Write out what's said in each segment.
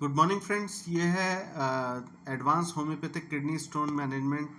Good morning friends, ये है advance homeopathic kidney stone management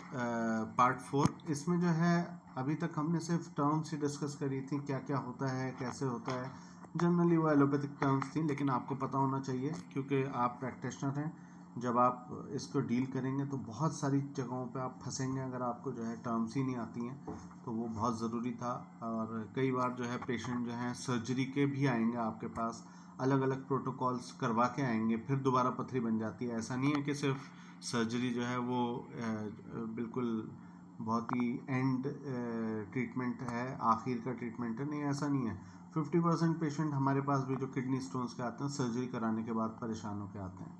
part 4। इसमें जो है अभी तक हमने सिर्फ टर्म्स ही डिस्कस करी थी, क्या क्या होता है, कैसे होता है। जनरली वो एलोपैथिक टर्म्स थी, लेकिन आपको पता होना चाहिए क्योंकि आप प्रैक्टिशनर हैं। जब आप इसको डील करेंगे तो बहुत सारी जगहों पे आप फंसेंगे अगर आपको जो है टर्म्स ही नहीं आती हैं, तो वो बहुत ज़रूरी था। और कई बार जो है पेशेंट जो है सर्जरी के भी आएंगे आपके पास, अलग अलग प्रोटोकॉल्स करवा के आएंगे, फिर दोबारा पथरी बन जाती है। ऐसा नहीं है कि सिर्फ सर्जरी जो है वो बिल्कुल बहुत ही एंड ट्रीटमेंट है, आखिर का ट्रीटमेंट है, नहीं ऐसा नहीं है। 50% पेशेंट हमारे पास भी जो किडनी स्टोन्स के आते हैं सर्जरी कराने के बाद परेशान होकर आते हैं।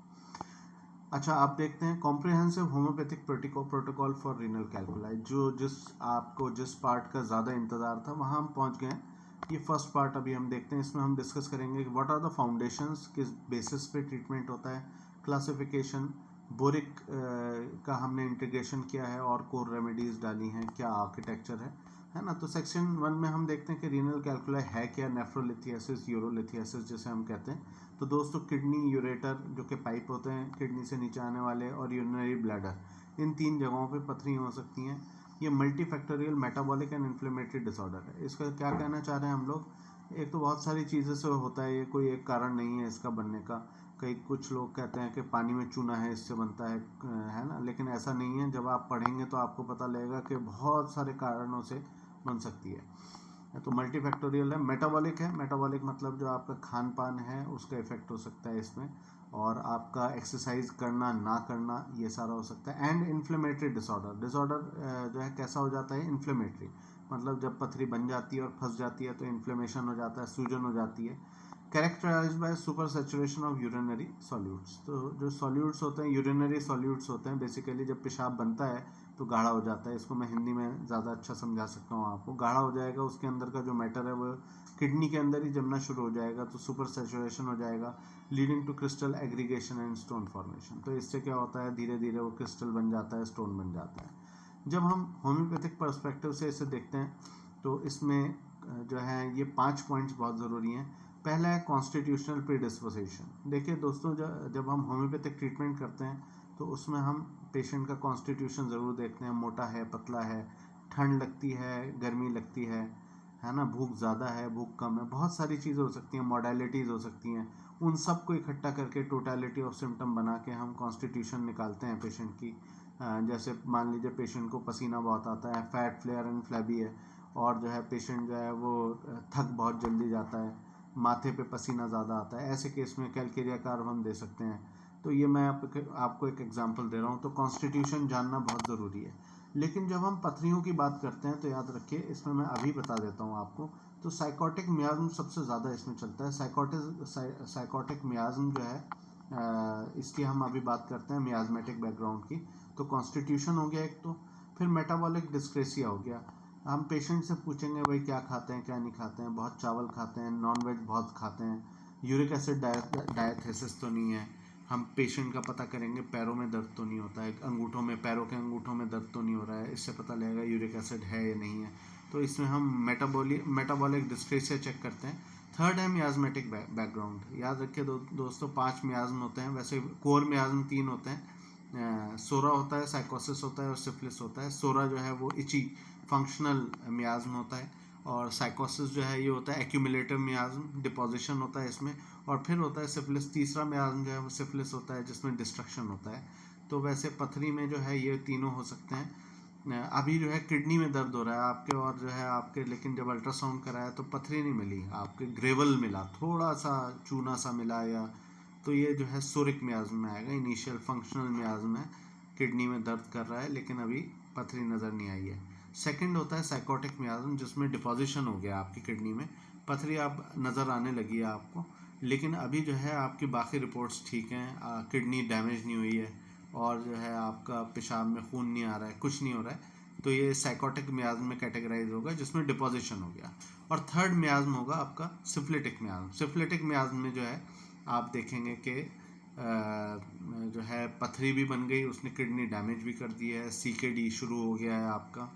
अच्छा, आप देखते हैं comprehensive homeopathic protocol for renal कैल्कुलाई, जो आपको जिस पार्ट का ज़्यादा इंतज़ार था वहाँ हम पहुँच गए हैं। ये फर्स्ट पार्ट अभी हम देखते हैं। इसमें हम डिस्कस करेंगे कि व्हाट आर द फाउंडेशंस, किस बेसिस पे ट्रीटमेंट होता है, क्लासिफिकेशन, बोरिक का हमने इंटीग्रेशन किया है और कोर रेमेडीज डाली हैं, क्या आर्किटेक्चर है ना। तो सेक्शन 1 में हम देखते हैं कि रीनल कैल्कुलाई है क्या, नेफ्रोलिथियासिस, यूरोलिथियासिस जिसे हम कहते हैं। तो दोस्तों, किडनी यूरेटर जो कि पाइप होते हैं किडनी से नीचे आने वाले, और यूरिनरी ब्लैडर, इन तीन जगहों पे पथरी हो सकती हैं। ये multifactorial metabolic and inflammatory disorder है। इसका क्या कहना चाह रहे हैं हम लोग? एक तो बहुत सारी चीज़ों से होता है, ये कोई एक कारण नहीं है इसका बनने का। कई कुछ लोग कहते हैं कि पानी में चूना है इससे बनता है ना, लेकिन ऐसा नहीं है। जब आप पढ़ेंगे तो आपको पता लगेगा कि बहुत सारे कारणों से बन सकती है। तो मल्टीफैक्टोरियल है। मेटाबॉलिक है, मेटाबॉलिक मतलब जो आपका खान पान है उसका इफेक्ट हो सकता है इसमें, और आपका एक्सरसाइज करना ना करना, ये सारा हो सकता है। एंड इन्फ्लेमेटरी डिसऑर्डर जो है कैसा हो जाता है, इन्फ्लेमेटरी, मतलब जब पथरी बन जाती है और फंस जाती है तो इन्फ्लेमेशन हो जाता है, सूजन हो जाती है। Characterised by super saturation of urinary solutes. तो जो सॉल्यूट्स होते हैं, यूरिनरी सॉल्यूट्स होते हैं, बेसिकली जब पेशाब बनता है तो गाढ़ा हो जाता है। इसको मैं हिंदी में ज़्यादा अच्छा समझा सकता हूँ आपको। गाढ़ा हो जाएगा, उसके अंदर का जो मैटर है वो किडनी के अंदर ही जमना शुरू हो जाएगा, तो सुपर सेचुरेशन हो जाएगा, leading to crystal aggregation and stone formation. तो इससे क्या होता है, धीरे धीरे वो क्रिस्टल बन जाता है, स्टोन बन जाता है। जब हम होम्योपैथिक पर्सपेक्टिव से इसे देखते हैं तो इसमें जो है ये 5 पॉइंट्स बहुत ज़रूरी हैं। पहला है कॉन्स्टिट्यूशनल प्रीडिस्पोजिशन। देखिए दोस्तों, जब हम होम्योपैथिक ट्रीटमेंट करते हैं तो उसमें हम पेशेंट का कॉन्स्टिट्यूशन ज़रूर देखते हैं, मोटा है, पतला है, ठंड लगती है, गर्मी लगती है ना, भूख ज़्यादा है, भूख कम है, बहुत सारी चीज़ें हो सकती हैं, मॉडलिटीज़ हो सकती हैं। उन सब को इकट्ठा करके टोटलिटी ऑफ सिम्टम बना के हम कॉन्स्टिट्यूशन निकालते हैं पेशेंट की। जैसे मान लीजिए पेशेंट को पसीना बहुत आता है, फैट, फ्लेयर एंड फ्लैबी है, और जो है पेशेंट जो है वो थक बहुत जल्दी जाता है, माथे पे पसीना ज़्यादा आता है, ऐसे केस में कैल्केरिया कार्व हम दे सकते हैं। तो ये मैं आपको एक एग्जांपल दे रहा हूँ। तो कॉन्स्टिट्यूशन जानना बहुत ज़रूरी है। लेकिन जब हम पथरियों की बात करते हैं तो याद रखिए, इसमें मैं अभी बता देता हूँ आपको। तो साइकोटिक मियाज्म सबसे ज़्यादा इसमें चलता है। साइकोटिक मियाज्म जो है, इसकी हम अभी बात करते हैं, मियाजमेटिक बैकग्राउंड की। तो कॉन्स्टिट्यूशन हो गया एक, तो फिर मेटाबॉलिक डिस्क्रेसिया हो गया। हम पेशेंट से पूछेंगे भाई क्या खाते हैं क्या नहीं खाते हैं, बहुत चावल खाते हैं, नॉन वेज बहुत खाते हैं, यूरिक एसिड डायथेसिस तो नहीं है। हम पेशेंट का पता करेंगे, पैरों में दर्द तो नहीं होता है, अंगूठों में, पैरों के अंगूठों में दर्द तो नहीं हो रहा है, इससे पता लगेगा यूरिक एसिड है या नहीं है। तो इसमें हम मेटाबॉलिक डिस्ट्रेसिया चेक करते हैं। थर्ड है मियाजमेटिक बैकग्राउंड। याद रखिए दोस्तों, 5 मियाज्म होते हैं। वैसे कोर मियाज्म 3 होते हैं, सोरा होता है, साइकोसिस होता है और सिफिलिस होता है। सोरा जो है वो इची फंक्शनल मियाज्म होता है, और साइकोसिस जो है ये होता है एक्यूमुलेटिव मियाज्म, डिपोजिशन होता है इसमें। और फिर होता है सिफिलिस, तीसरा मियाज्म जो है वो सिफिलिस होता है जिसमें डिस्ट्रक्शन होता है। तो वैसे पथरी में जो है ये तीनों हो सकते हैं। अभी जो है किडनी में दर्द हो रहा है आपके, और जो है आपके, लेकिन जब अल्ट्रासाउंड कराया तो पथरी नहीं मिली आपके, ग्रेवल मिला, थोड़ा सा चूना सा मिला, या तो ये जो है सोरिक मियाज्म में आएगा। इनिशियल फंक्शनल मियाज्म है, किडनी में दर्द कर रहा है लेकिन अभी पथरी नज़र नहीं आई है। सेकंड होता है साइकोटिक मियाज्म, जिसमें डिपोजिशन हो गया आपकी किडनी में, पथरी आप नज़र आने लगी है आपको, लेकिन अभी जो है आपकी बाकी रिपोर्ट्स ठीक हैं, किडनी डैमेज नहीं हुई है, और जो है आपका पेशाब में खून नहीं आ रहा है, कुछ नहीं हो रहा है। तो ये साइकोटिक मियाज्म में कैटेगराइज होगा, जिसमें डिपोजिशन हो गया। और थर्ड मियाज्म होगा आपका सिफिलिटिक मियाज्म। सिफिलिटिक मियाज्म में जो है आप देखेंगे कि जो है पथरी भी बन गई, उसने किडनी डैमेज भी कर दी है, CKD शुरू हो गया है आपका।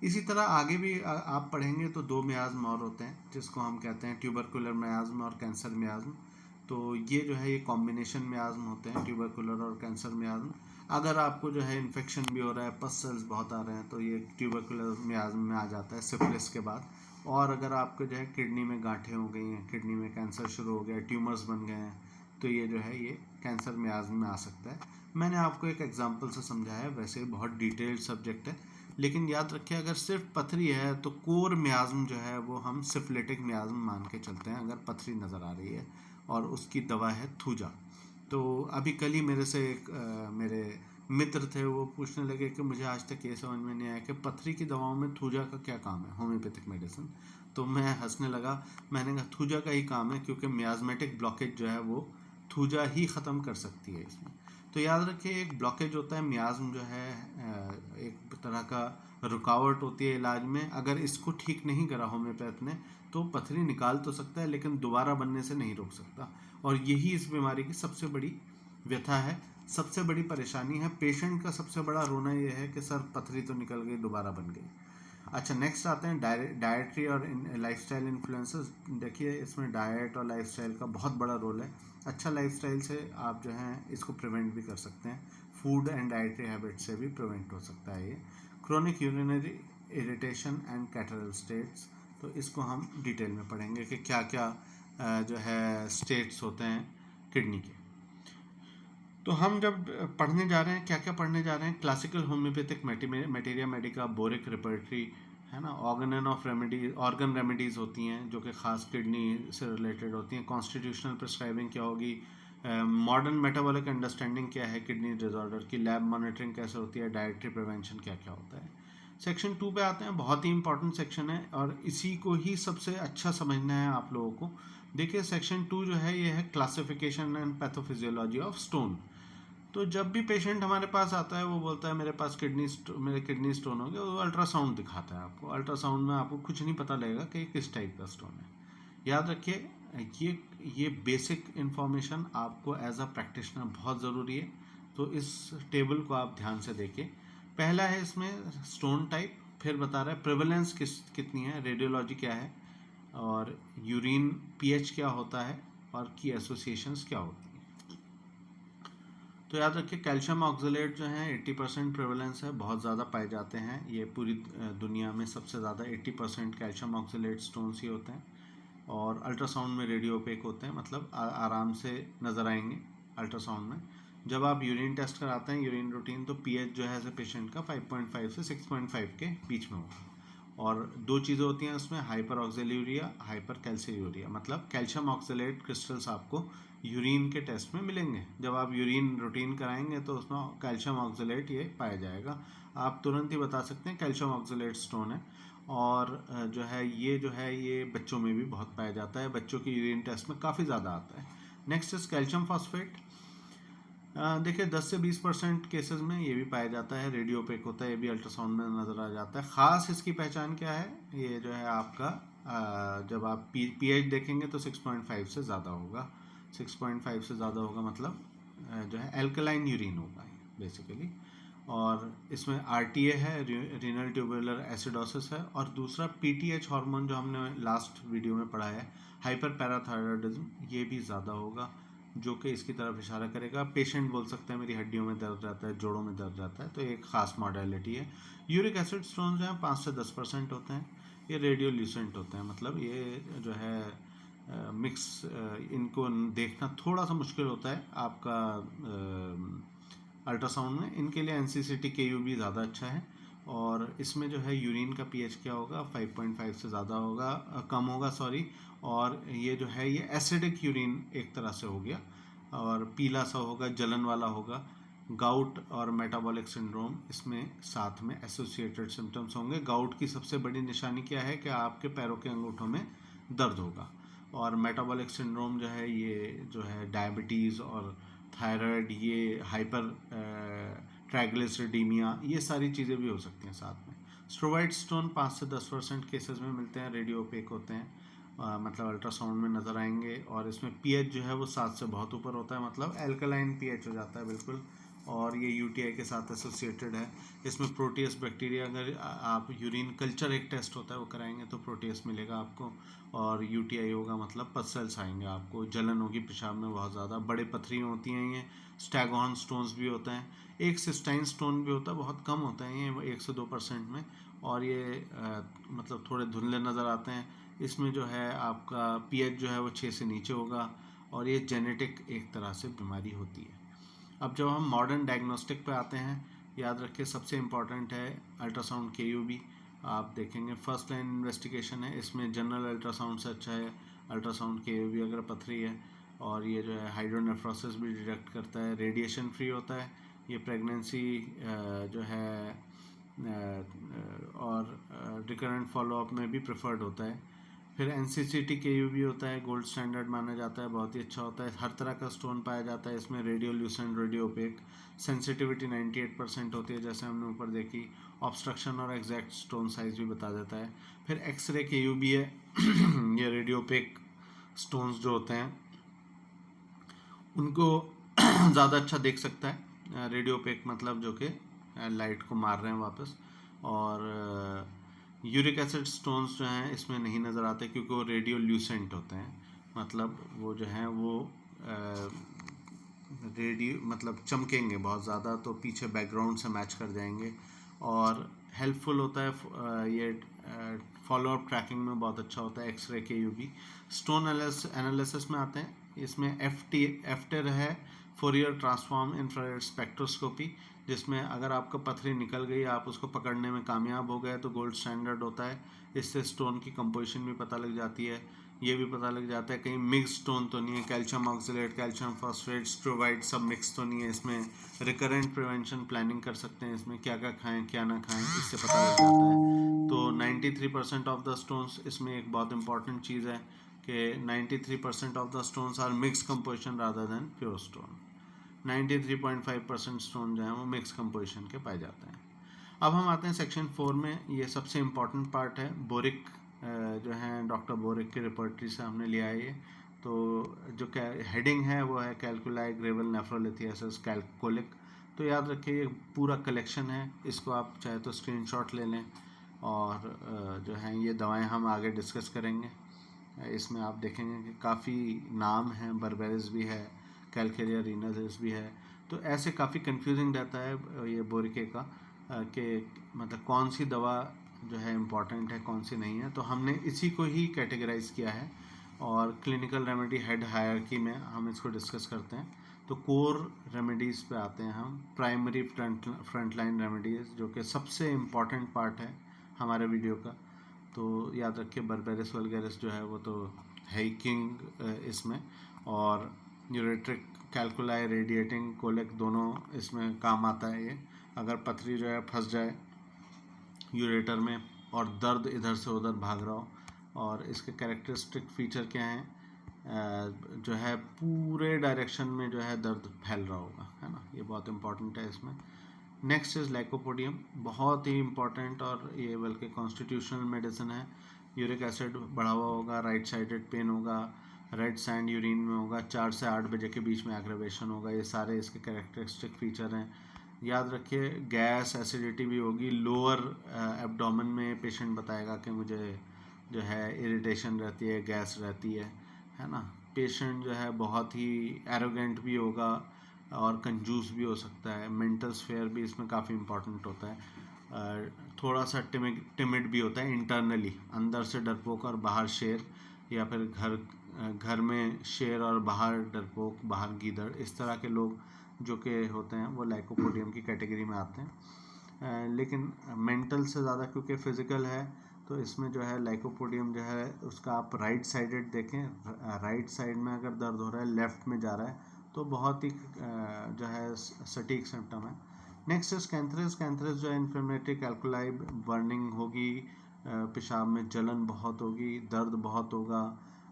इसी तरह आगे भी आप पढ़ेंगे तो 2 मियाज्म और होते हैं जिसको हम कहते हैं ट्यूबरकुलर मियाज्म और कैंसर मियाज्म। तो ये जो है ये कॉम्बिनेशन मियाज्म होते हैं, ट्यूबरकुलर और कैंसर मियाज्म। अगर आपको जो है इन्फेक्शन भी हो रहा है, पस सेल्स बहुत आ रहे हैं, तो ये ट्यूबरकुलर मियाज्म में आ जाता है सिफिलिस के बाद। और अगर आपको जो है किडनी में गांठें हो गई हैं, किडनी में कैंसर शुरू हो गया, ट्यूमर्स बन गए हैं, तो ये जो है ये कैंसर मियाज्म में आ सकता है। मैंने आपको एक एग्जांपल से समझाया है, वैसे बहुत डिटेल्ड सब्जेक्ट है, लेकिन याद रखिए अगर सिर्फ पथरी है तो कोर मियाज्म जो है वो हम सिफिलिटिक मियाज्म मान के चलते हैं अगर पथरी नज़र आ रही है, और उसकी दवा है थूजा। तो अभी कल ही मेरे से एक मेरे मित्र थे, वो पूछने लगे कि मुझे आज तक ये समझ में नहीं आया कि पथरी की दवाओं में थूजा का क्या काम है, होम्योपैथिक मेडिसिन। तो मैं हंसने लगा, मैंने कहा थूजा का ही काम है, क्योंकि मियाज्मेटिक ब्लॉकेज जो है वो थूजा ही ख़त्म कर सकती है इसमें। तो याद रखिए एक ब्लॉकेज होता है, मियाज्म जो है एक तरह का रुकावट होती है इलाज में। अगर इसको ठीक नहीं करा होम्योपैथ ने तो पथरी निकाल तो सकता है लेकिन दोबारा बनने से नहीं रोक सकता, और यही इस बीमारी की सबसे बड़ी व्यथा है, सबसे बड़ी परेशानी है। पेशेंट का सबसे बड़ा रोना यह है कि सर पथरी तो निकल गई, दोबारा बन गई। अच्छा, नेक्स्ट आते हैं डाइटरी और लाइफस्टाइल इन्फ्लुएंसेस। देखिए इसमें डाइट और लाइफस्टाइल का बहुत बड़ा रोल है। अच्छा लाइफस्टाइल से आप जो है इसको प्रिवेंट भी कर सकते हैं, फूड एंड डाइटरी हैबिट से भी प्रिवेंट हो सकता है ये। Chronic urinary irritation and catarrhal states, तो इसको हम डिटेल में पढ़ेंगे कि क्या क्या जो है स्टेट्स होते हैं किडनी के। तो हम जब पढ़ने जा रहे हैं, क्या क्या पढ़ने जा रहे हैं, classical homeopathic materia Medica, boric repertory, है ना, ऑर्गन रेमेडीज़ होती हैं जो कि ख़ास किडनी से रिलेटेड होती हैं। कॉन्स्टिट्यूशनल प्रिस्क्राइबिंग क्या होगी, मॉडर्न मेटाबॉलिक अंडरस्टैंडिंग क्या है किडनी डिसऑर्डर की, लैब मॉनिटरिंग कैसे होती है, डाइटरी प्रिवेंशन क्या क्या होता है। सेक्शन 2 पे आते हैं, बहुत ही इंपॉर्टेंट सेक्शन है और इसी को ही सबसे अच्छा समझना है आप लोगों को। देखिए सेक्शन 2 जो है ये है classification and pathophysiology of stone. तो जब भी पेशेंट हमारे पास आता है वो बोलता है मेरे पास मेरे किडनी स्टोन हो गया, वो अल्ट्रासाउंड दिखाता है आपको। अल्ट्रासाउंड में आपको कुछ नहीं पता लगेगा कि किस टाइप का स्टोन है। याद रखिए ये बेसिक इन्फॉर्मेशन आपको एज अ प्रैक्टिशनर बहुत ज़रूरी है। तो इस टेबल को आप ध्यान से देखिए। पहला है इसमें स्टोन टाइप, फिर बता रहा है प्रेवलेंस कितनी है, रेडियोलॉजी क्या है, और यूरिन पीएच क्या होता है, और की एसोसिएशंस क्या होती है। तो याद रखिए कैल्शियम ऑक्सलेट जो है 80% प्रेवलेंस है, बहुत ज़्यादा पाए जाते हैं। ये पूरी दुनिया में सबसे ज़्यादा 80% कैल्शियम ऑक्सलेट स्टोन्स ही होते हैं, और अल्ट्रासाउंड में रेडियो ओपेक होते हैं, मतलब आराम से नज़र आएंगे अल्ट्रासाउंड में। जब आप यूरिन टेस्ट कराते हैं, यूरिन रूटीन, तो पीएच जो है एज ए पेशेंट का 5.5 से 6.5 के बीच में होगा। और दो चीज़ें होती हैं उसमें, हाइपर ऑक्सिलूरिया, हाइपर कैल्सियूरिया, मतलब कैल्शियम ऑक्सलेट क्रिस्टल्स आपको यूरिन के टेस्ट में मिलेंगे। जब आप यूरिन रूटीन कराएंगे तो उसमें कैल्शियम ऑक्सलेट ये पाया जाएगा, आप तुरंत ही बता सकते हैं कैल्शियम ऑक्सलेट स्टोन है। और जो है ये बच्चों में भी बहुत पाया जाता है, बच्चों के यूरिन टेस्ट में काफ़ी ज़्यादा आता है। Next is calcium phosphate. देखिए 10 से 20% केसेस में ये भी पाया जाता है, रेडियो ओपेक होता है, ये भी अल्ट्रासाउंड में नज़र आ जाता है। ख़ास इसकी पहचान क्या है, ये जो है आपका जब आप पीएच देखेंगे तो 6.5 से ज़्यादा होगा। 6.5 से ज़्यादा होगा मतलब जो है एल्कलाइन यूरिन होगा बेसिकली। और इसमें आरटीए है, रीनल ट्यूबुलर एसिडोसिस है, और दूसरा पीटीएच हार्मोन जो हमने लास्ट वीडियो में पढ़ा है, हाइपर पैराथायरॉयडिज्म, ये भी ज़्यादा होगा, जो कि इसकी तरफ इशारा करेगा। पेशेंट बोल सकते हैं मेरी हड्डियों में दर्द रहता है, जोड़ों में दर्द रहता है, तो एक ख़ास मॉडलिटी है। यूरिक एसिड स्टोन जो है 5 से 10% होते हैं, ये रेडियोल्यूसेंट होते हैं, मतलब ये जो है मिक्स, इनको देखना थोड़ा सा मुश्किल होता है आपका अल्ट्रासाउंड में। इनके लिए एनसीसीटी केयू भी ज़्यादा अच्छा है। और इसमें जो है यूरिन का पीएच क्या होगा, 5.5 से ज़्यादा होगा, कम होगा सॉरी। और ये जो है ये एसिडिक यूरिन एक तरह से हो गया, और पीला सा होगा, जलन वाला होगा। गाउट और मेटाबॉलिक सिंड्रोम इसमें साथ में एसोसिएटेड सिम्टम्स होंगे। गाउट की सबसे बड़ी निशानी क्या है कि आपके पैरों के अंगूठों में दर्द होगा। और मेटाबॉलिक सिंड्रोम जो है ये जो है डायबिटीज़ और थायराइड, ये हाइपर ट्राइग्लिसरीडीमिया, ये सारी चीज़ें भी हो सकती हैं साथ में। स्ट्रोमाइड स्टोन 5 से 10% केसेस में मिलते हैं, रेडियो ओपेक होते हैं, मतलब अल्ट्रासाउंड में नज़र आएंगे। और इसमें पीएच जो है वो 7 से बहुत ऊपर होता है, मतलब एल्कलाइन पीएच हो जाता है बिल्कुल। और ये यूटीआई के साथ एसोसिएटेड है। इसमें प्रोटियस बैक्टीरिया, अगर आप यूरिन कल्चर एक टेस्ट होता है वो कराएंगे तो प्रोटियस मिलेगा आपको, और यूटीआई होगा मतलब पसल्स आएंगे आपको, जलन होगी पेशाब में बहुत ज़्यादा, बड़े पथरियाँ होती हैं, ये स्टैगहॉर्न स्टोन्स भी होता है, एक सिस्टाइन स्टोन भी होता है, बहुत कम होता है ये 1 से 2% में, और ये मतलब थोड़े धुंधले नज़र आते हैं। इसमें जो है आपका पीएच जो है वो 6 से नीचे होगा, और ये जेनेटिक एक तरह से बीमारी होती है। अब जब हम मॉडर्न डायग्नोस्टिक पे आते हैं, याद रखिए सबसे इम्पॉर्टेंट है अल्ट्रासाउंड केयूबी। आप देखेंगे फर्स्ट लाइन इन्वेस्टिगेशन है, इसमें जनरल अल्ट्रासाउंड से अच्छा है अल्ट्रासाउंड केयूबी अगर पथरी है, और ये जो है हाइड्रोनेफ्रोसिस भी डिटेक्ट करता है, रेडिएशन फ्री होता है, ये प्रेगनेंसी जो है और रिकरेंट फॉलोअप में भी प्रेफर्ड होता है। फिर एनसीसीटी केयूबी होता है, गोल्ड स्टैंडर्ड माना जाता है, बहुत ही अच्छा होता है, हर तरह का स्टोन पाया जाता है इसमें, radio Lucent, radio OPEC, sensitivity 98% होती है जैसे हमने ऊपर देखी, ऑब्स्ट्रक्शन और एग्जैक्ट स्टोन साइज भी बता देता है। फिर एक्सरे केयूबी है ये रेडियो ओपेक स्टोन्स जो होते हैं उनको ज़्यादा अच्छा देख सकता है, रेडियो ओपेक मतलब जो कि लाइट को मार रहे हैं वापस, और यूरिक एसिड स्टोन्स जो हैं इसमें नहीं नज़र आते क्योंकि वो रेडियो ल्यूसेंट होते हैं, मतलब वो जो हैं वो रेडियो मतलब चमकेंगे बहुत ज़्यादा, तो पीछे बैकग्राउंड से मैच कर जाएंगे, और हेल्पफुल होता है ये फॉलोअप ट्रैकिंग में बहुत अच्छा होता है एक्सरे के यूबी। स्टोन एनालिसिस में आते हैं, इसमें एफटेर है, फोरियर ट्रांसफॉर्म इंफ्रारेड स्पेक्ट्रोस्कोपी, जिसमें अगर आपका पथरी निकल गई, आप उसको पकड़ने में कामयाब हो गए तो गोल्ड स्टैंडर्ड होता है, इससे स्टोन की कंपोजिशन भी पता लग जाती है, ये भी पता लग जाता है कहीं मिक्स स्टोन तो नहीं है, कैल्शियम ऑक्सलेट, कैल्शियम फॉस्फेट, स्ट्रोवाइड सब मिक्स तो नहीं है इसमें, रिकरेंट प्रिवेंशन प्लानिंग कर सकते हैं इसमें, क्या क्या खाएं क्या ना खाएं इससे पता लग जाता है। तो 93% ऑफ द स्टोन्स, इसमें एक बहुत इंपॉर्टेंट चीज़ है कि 93% of the stones are mix composition rather than pure stone, 93.5% stone जो है वो मिक्स कंपोजिशन के पाए जाते हैं। अब हम आते हैं सेक्शन 4 में, ये सबसे इम्पॉर्टेंट पार्ट है, बोरिक जो है डॉक्टर बोरिक की रिपोर्टरी से हमने लिया है ये, तो जो हेडिंग है वो है कैलकुलाई ग्रेवल नेफ्रोलिथियासिस कैलकोलिक। तो याद रखिए ये पूरा कलेक्शन है, इसको आप चाहे तो स्क्रीनशॉट ले लें, और जो है ये दवाएं हम आगे डिस्कस करेंगे। इसमें आप देखेंगे कि काफ़ी नाम हैं, बर्बेरिस भी है, कैलकेरिया रीनस भी है, तो ऐसे काफ़ी कंफ्यूजिंग रहता है ये बोरिके का कि मतलब कौन सी दवा जो है इम्पॉर्टेंट है कौन सी नहीं है, तो हमने इसी को ही कैटेगराइज किया है, और क्लिनिकल रेमेडी हेड हायरकी में हम इसको डिस्कस करते हैं। तो कोर रेमेडीज़ पे आते हैं हम, प्राइमरी फ्रंटलाइन रेमेडीज़ जो कि सबसे इम्पॉर्टेंट पार्ट है हमारे वीडियो का। तो याद रखिए बर्बेरिस वल्गैरिस जो है वो तो है ही किंग इसमें, और यूरेट्रिक कैलकुलाई रेडिएटिंग कोलिक दोनों इसमें काम आता है ये, अगर पथरी जो है फंस जाए यूरेटर में और दर्द इधर से उधर भाग रहा हो, और इसके कैरेक्टरिस्टिक फीचर क्या हैं, जो है पूरे डायरेक्शन में जो है दर्द फैल रहा होगा, है ना, ये बहुत इंपॉर्टेंट है इसमें। नेक्स्ट इज़ लाइकोपोडियम, बहुत ही इंपॉर्टेंट, और ये बल्कि कॉन्स्टिट्यूशनल मेडिसिन है, यूरिक एसिड बढ़ा हुआ होगा, राइट साइडेड पेन होगा, रेड सैंड यूरिन में होगा, 4 से 8 बजे के बीच में एग्रेवेशन होगा, ये सारे इसके कैरेक्टरिस्टिक फीचर हैं। याद रखिए गैस एसिडिटी भी होगी, लोअर एब्डोमेन में पेशेंट बताएगा कि मुझे जो है इरिटेशन रहती है, गैस रहती है ना, पेशेंट जो है बहुत ही एरोगेंट भी होगा और कंजूस भी हो सकता है, मेंटल स्फेयर भी इसमें काफ़ी इंपॉर्टेंट होता है, थोड़ा सा टिमिड भी होता है इंटरनली, अंदर से डरपोक और बाहर शेर, या फिर घर में शेर और बाहर डरपोक बाहर गीदड़, इस तरह के लोग जो कि होते हैं वो लाइकोपोडियम की कैटेगरी में आते हैं। लेकिन मेंटल से ज़्यादा क्योंकि फिज़िकल है, तो इसमें जो है लाइकोपोडियम जो है उसका आप राइट साइडेड देखें, राइट साइड में अगर दर्द हो रहा है, लेफ़्ट में जा रहा है, तो बहुत ही जो है सटीक सिम्टम है। नेक्स्ट इज कैंथरस, कैंथरस जो है इन्फ्लेमेटरी कैलकुलाई, बर्निंग होगी, पेशाब में जलन बहुत होगी, दर्द बहुत होगा,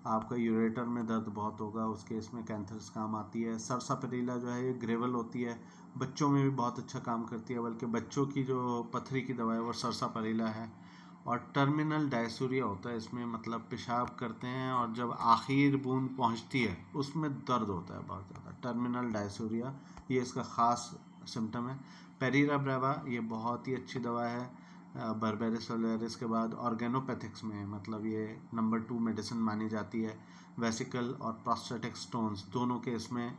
आपका यूरेटर में दर्द बहुत होगा, उस केस में कैंथरस काम आती है। सरसापेरिला जो है ये ग्रेवल होती है, बच्चों में भी बहुत अच्छा काम करती है, बल्कि बच्चों की जो पथरी की दवा है वो सरसापेरिला है। और टर्मिनल डायसूरिया होता है इसमें, मतलब पेशाब करते हैं और जब आखिर बूंद पहुंचती है उसमें दर्द होता है बहुत ज़्यादा, टर्मिनल डायसूरिया, ये इसका ख़ास सिम्टम है। पेरीरा ब्रेवा ये बहुत ही अच्छी दवा है बर्बेरिस ओलियरिस के बाद। ऑर्गेनोपैथिक्स में मतलब ये नंबर 2 मेडिसिन मानी जाती है। वेसिकल और प्रोस्टेटिक स्टोन्स दोनों के इसमें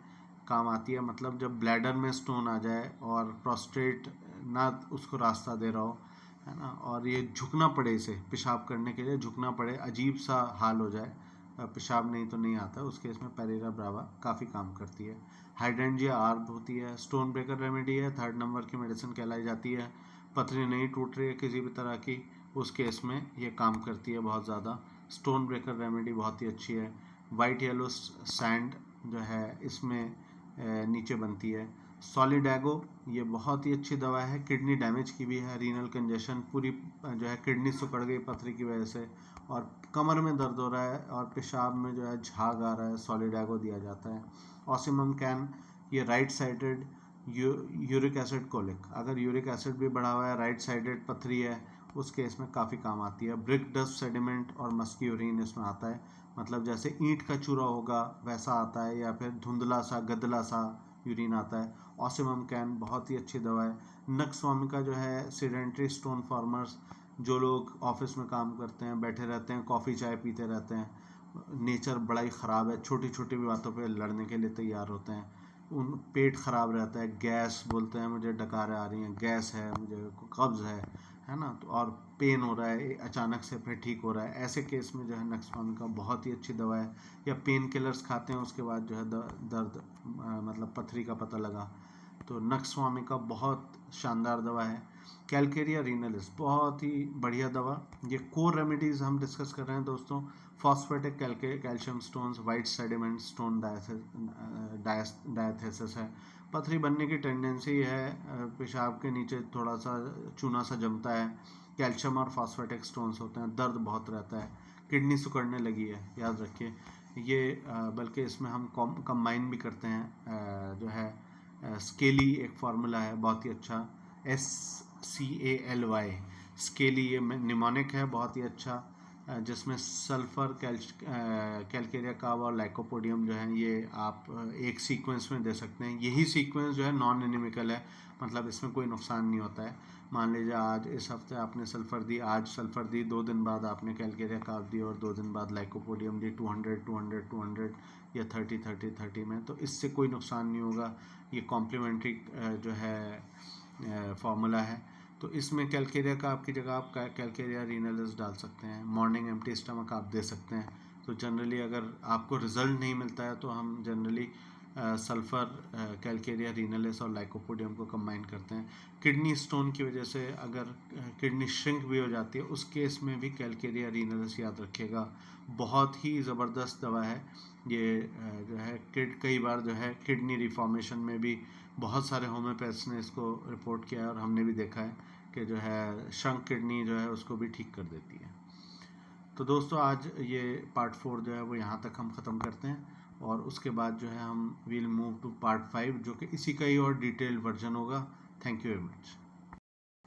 काम आती है। मतलब जब ब्लैडर में स्टोन आ जाए और प्रोस्टेट ना उसको रास्ता दे रहा हो, है ना, और ये झुकना पड़े, इसे पेशाब करने के लिए झुकना पड़े, अजीब सा हाल हो जाए, पेशाब नहीं तो नहीं आता, उसके इसमें पेरीरा ब्रावा काफ़ी काम करती है। हाइड्रेंजिया आर्ब होती है, स्टोन ब्रेकर रेमेडी है, 3rd नंबर की मेडिसिन कहलाई जाती है। पथरी नहीं टूट रही है किसी भी तरह की, उस केस में ये काम करती है बहुत ज़्यादा। स्टोन ब्रेकर रेमेडी बहुत ही अच्छी है। वाइट येलो सैंड जो है इसमें नीचे बनती है। सॉलिडैगो ये बहुत ही अच्छी दवा है, किडनी डैमेज की भी है। रीनल कंजेशन पूरी जो है किडनी सिकुड़ गई पथरी की वजह से, और कमर में दर्द हो रहा है और पेशाब में जो है झाग आ रहा है, सॉलिडैगो दिया जाता है। ऑसिमम कैन ये right sided uric acid colic, अगर यूरिक एसिड भी बढ़ा हुआ है, राइट साइडेड पथरी है, उस केस में काफ़ी काम आती है। ब्रिक डस्ट सेडिमेंट और मस्की यूरिन इसमें आता है, मतलब जैसे ईंट का चूरा होगा वैसा आता है, या फिर धुंधला सा गदला सा यूरिन आता है। ऑसिमम कैन बहुत ही अच्छी दवा है। नक्सवामिका जो है सीडेंट्री स्टोन फॉर्मर्स, जो लोग ऑफिस में काम करते हैं, बैठे रहते हैं, कॉफ़ी चाय पीते रहते हैं, नेचर बड़ा ही ख़राब है, छोटी छोटी भी बातों पे लड़ने के लिए तैयार होते हैं, उन पेट ख़राब रहता है, गैस बोलते हैं, मुझे डकारें आ रही हैं, गैस है, मुझे कब्ज़ है ना, तो और पेन हो रहा है अचानक से फिर ठीक हो रहा है, ऐसे केस में जो है नक्सवामिका बहुत ही अच्छी दवा है। या पेन किलर्स खाते हैं उसके बाद जो है दर्द मतलब पथरी का पता लगा, तो नक्सवामिका बहुत शानदार दवा है। कैलकेरिया रीनलिस बहुत ही बढ़िया दवा। ये कोर रेमेडीज़ हम डिस्कस कर रहे हैं दोस्तों। Phosphatic calcium stones, white sediment stone diathesis है, पथरी बनने की टेंडेंसी है, पेशाब के नीचे थोड़ा सा चूना सा जमता है, कैल्शियम और फॉस्फेटिक स्टोन्स होते हैं, दर्द बहुत रहता है, किडनी सिकुड़ने लगी है, याद रखिए ये। बल्कि इसमें हम कंबाइन भी करते हैं, जो है स्केली एक फार्मूला है बहुत ही अच्छा, SCALY स्केली, ये निमोनिक है बहुत ही अच्छा, जिसमें सल्फर कैलकेरिया काब और लाइकोपोडियम जो है ये आप एक सीक्वेंस में दे सकते हैं। यही सीक्वेंस जो है नॉन एनिमिकल है, मतलब इसमें कोई नुकसान नहीं होता है। मान लीजिए आज इस हफ्ते आपने सल्फ़र दी, आज सल्फ़र दी, 2 दिन बाद आपने कैलकेरिया काब दी और 2 दिन बाद लाइकोपोडियम दी, 200 200 200 या 30 30 30 में, तो इससे कोई नुकसान नहीं होगा। ये कॉम्प्लीमेंट्री जो है फार्मूला है, तो इसमें कैलकेरिया का आपकी जगह आप कैलकेरिया रीनलिस डाल सकते हैं। मॉर्निंग एम्प्टी स्टमक आप दे सकते हैं। तो जनरली अगर आपको रिजल्ट नहीं मिलता है तो हम जनरली सल्फ़र कैलकेरिया रीनलिस और लाइकोपोडियम को कंबाइन करते हैं। किडनी स्टोन की वजह से अगर किडनी श्रिंक भी हो जाती है, उस केस में भी कैलकेरिया रीनलिस याद रखिएगा, बहुत ही ज़बरदस्त दवा है ये। जो है कई बार जो है किडनी रिफॉर्मेशन में भी बहुत सारे होम्योपैथ्स ने इसको रिपोर्ट किया है और हमने भी देखा है कि जो है श्रंक किडनी जो है उसको भी ठीक कर देती है। तो दोस्तों आज ये पार्ट 4 जो है वो यहाँ तक हम ख़त्म करते हैं, और उसके बाद जो है हम विल मूव टू पार्ट 5 जो कि इसी का ही और डिटेल्ड वर्जन होगा। Thank you very much.